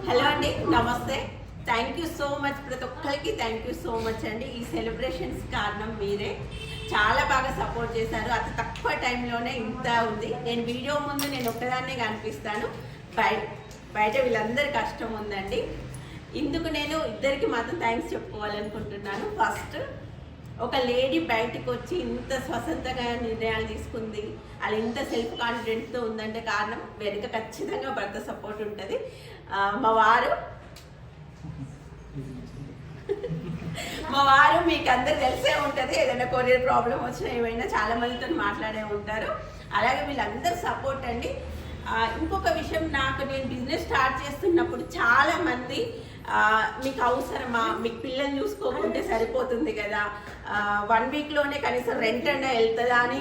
Hello అండి, నమస్తే. Thank you so much, ప్రతి ఒక్కరికి థ్యాంక్ యూ సో మచ్ అండి. ఈ సెలబ్రేషన్స్ కారణం మీరే. చాలా బాగా సపోర్ట్ చేశారు. అతి తక్కువ టైంలోనే ఇంత ఉంది. నేను వీడియో ముందు నేను ఒక్కదాన్నే కనిపిస్తాను, బయట వీళ్ళందరి కష్టం ఉందండి. ఇందుకు నేను ఇద్దరికి మాత్రం థ్యాంక్స్ చెప్పుకోవాలనుకుంటున్నాను. ఫస్ట్, ఒక లేడీ బయటకు వచ్చి ఇంత స్వతంత్రంగా నిర్ణయాలు తీసుకుంది, అది ఇంత సెల్ఫ్ కాన్ఫిడెంట్తో ఉందంటే కారణం వెనుక ఖచ్చితంగా భర్త సపోర్ట్ ఉంటుంది. మా వారు మీకు అందరు తెలిసే ఉంటుంది. ఏదైనా కొరియర్ ప్రాబ్లం వచ్చినా ఏమైనా చాలా మందితో మాట్లాడే ఉంటారు. అలాగే వీళ్ళందరూ సపోర్ట్ అండి. ఇంకొక విషయం, నేను బిజినెస్ స్టార్ట్ చేస్తున్నప్పుడు చాలా మంది మీకు అవసరమా, మీకు పిల్లల్ని చూసుకోకుంటే సరిపోతుంది కదా, 1 వీక్లోనే కనీసం రెంట్ అయినా వెళ్తుందా అని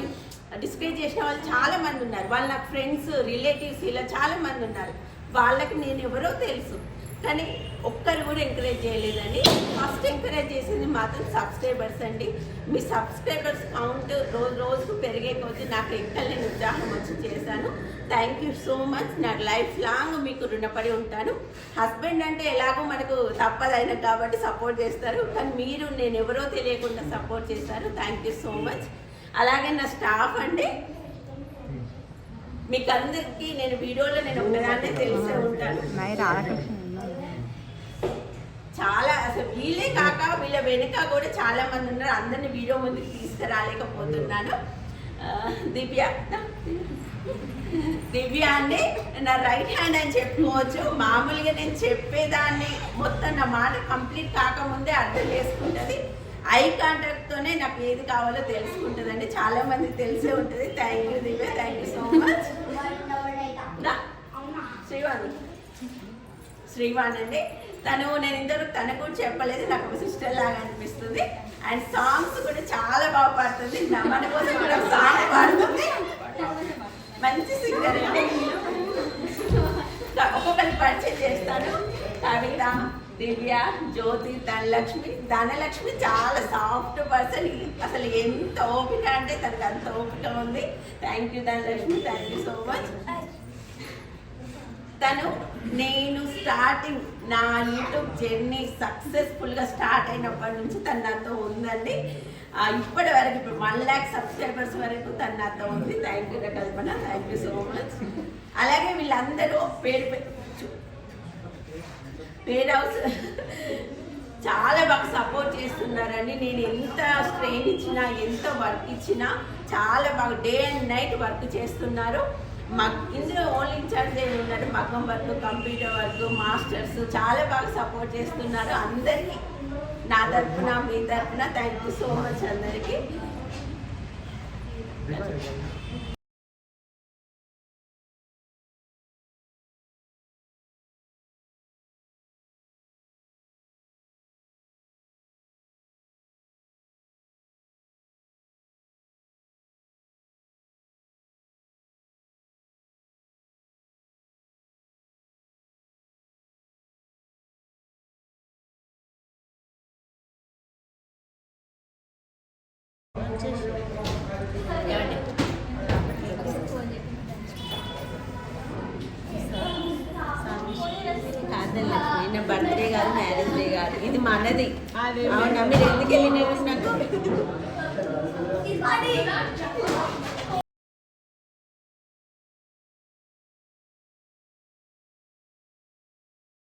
డిస్కస్ చేసిన వాళ్ళు చాలా మంది ఉన్నారు. వాళ్ళ నాకు ఫ్రెండ్స్, రిలేటివ్స్ ఇలా చాలా మంది ఉన్నారు. వాళ్ళకి నేను ఎవరో తెలుసు, కానీ ఒక్కరు కూడా ఎంకరేజ్ చేయలేదండి. ఫస్ట్ ఎంకరేజ్ చేసింది మాత్రం సబ్స్క్రైబర్స్ అండి. మీ సబ్స్క్రైబర్స్ కౌంట్ రోజుకు పెరిగే కొద్దీ నాకు ఎక్కలేని ఉత్సాహం వచ్చి చేశాను. Thank you so much. నాకు లైఫ్ లాంగ్ మీకు రుణపడి ఉంటాను. హస్బెండ్ అంటే ఎలాగో మనకు తప్పదైనా కాబట్టి సపోర్ట్ చేస్తారు, కానీ మీరు నేను ఎవరో తెలియకుండా సపోర్ట్ చేస్తారు. Thank you so much. అలాగే నా స్టాఫ్ అండి, మీకు అందరికీ నేను వీడియోలో నేను ఒకదాన్నే తెలిసే ఉంటాను. చాలా అసలు వీళ్ళే కాక వీళ్ళ వెనుక కూడా చాలా మంది ఉన్నారు. అందరినీ వీడియో ముందుకు తీసుకురాలేకపోతున్నాను. దివ్య అండి నా రైట్ హ్యాండ్ అని చెప్పుకోవచ్చు. మామూలుగా నేను చెప్పేదాన్ని మొత్తం నా మాట కంప్లీట్ కాకముందే అర్థం చేసుకుంటుంది. ఐ కాంటాక్ట్తోనే నాకు ఏది కావాలో తెలుసుకుంటుందండి. చాలా మందికి తెలిసే ఉంటుంది. Thank you Divya, thank you so much. Srivani అండి, నేను ఇంతవరకు తనకు కూడా చెప్పలేదు, నాకు ఒక సిస్టర్ లాగా అనిపిస్తుంది. అండ్ సాంగ్స్ కూడా చాలా బాగా పాడుతుంది. మన కోసం కూడా సాంగ్ పాడుతుంది. మంచి సింగర్ అండి. ఒక్కొక్కరిని పరిచయం చేస్తాను. కవిత, దివ్య, జ్యోతి, ధనలక్ష్మి చాలా సాఫ్ట్ పర్సన్. అసలు ఎంత ఓపిక అంటే తనకు అంత ఓపిక ఉంది. Thank you Dhanalakshmi, thank you so much. నేను స్టార్టింగ్ నా యూట్యూబ్ జర్నీ సక్సెస్ఫుల్గా స్టార్ట్ అయినప్పటి నుంచి తను నాతో ఉందండి. ఇప్పటి వరకు ఇప్పుడు 1 lakh సబ్స్క్రైబర్స్ వరకు తను నాతో ఉంది. Thank you Kalpana, thank you so much. అలాగే వీళ్ళందరూ పేరు హౌస్ చాలా బాగా సపోర్ట్ చేస్తున్నారండి. నేను ఎంత స్ట్రెయిన్ ఇచ్చినా, ఎంత వర్క్ ఇచ్చినా చాలా బాగా డే అండ్ నైట్ వర్క్ చేస్తున్నారు. ఇందులో ఓన్లీ ఇన్ఛార్జ్ ఉన్నారు. మగ్గం వర్క్, కంప్యూటర్ వర్క్, మాస్టర్స్ చాలా బాగా సపోర్ట్ చేస్తున్నారు. అందరికీ నా తరఫున, మీ తరఫున థ్యాంక్ యూ సో మచ్ అందరికీ. నిన్న బర్త్డే కాదు, మ్యారేజ్ డే కాదు, ఇది మనది. అవునా, మీరు ఎందుకు వెళ్ళినారు నాకు?